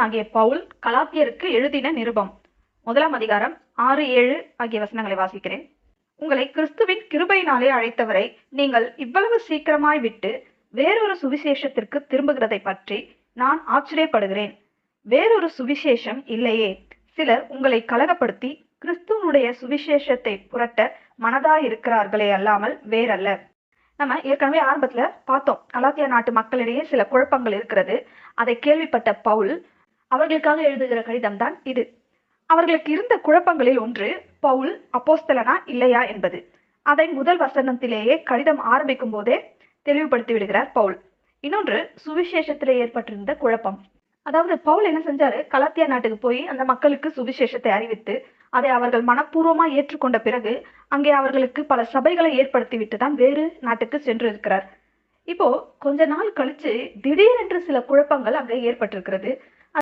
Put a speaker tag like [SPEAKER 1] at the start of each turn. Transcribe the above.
[SPEAKER 1] ஆகிய பவுல் கலாத்தியருக்கு எழுதின நிருபம் 1ஆம் அதிகாரம் 6-7 ஆகிய வசனங்களை வாசிக்கிறேன். உங்களை கிறிஸ்துவின் கிருபையினாலே அழைத்தவரை நீங்கள் இவ்வளவு சீக்கிரமாய் விட்டு வேறொரு சுவிசேஷத்திற்கு திரும்புகிறதை பற்றி நான் ஆச்சரியப்படுகிறேன். வேறொரு சுவிசேஷம் இல்லையே. சிலர் உங்களை கலகப்படுத்தி கிறிஸ்துவனுடைய சுவிசேஷத்தை புரட்ட மனதாயிருக்கிறார்களே அல்லாமல் வேறல்ல. நம்ம ஏற்கனவே ஆரம்பத்துல பார்த்தோம், கலாத்தியா நாட்டு மக்களிடையே சில குழப்பங்கள் இருக்கிறது. அதை கேள்விப்பட்ட பவுல் அவர்களுக்காக எழுதுகிற கடிதம் தான் இது. அவர்களுக்கு இருந்த குழப்பங்களில் ஒன்று, பவுல் அப்போஸ்தலனா இல்லையா என்பது. அதை முதல் வசனத்திலேயே கடிதம் ஆரம்பிக்கும் போதே தெளிவுபடுத்தி விடுகிறார் பவுல். இன்னொன்று, சுவிசேஷத்திலே ஏற்பட்டிருந்த குழப்பம். அதாவது பவுல் என்ன செஞ்சாரு, கலாத்தியா நாட்டுக்கு போய் அந்த மக்களுக்கு சுவிசேஷத்தை அறிவித்து அதை அவர்கள் மனப்பூர்வமா ஏற்றுக்கொண்ட பிறகு அங்கே அவர்களுக்கு பல சபைகளை ஏற்படுத்தி விட்டு தான் வேறு நாட்டுக்கு சென்று இருக்கிறார். இப்போ கொஞ்ச நாள் கழிச்சு திடீரென்று சில குழப்பங்கள் அங்கே ஏற்பட்டிருக்கிறது.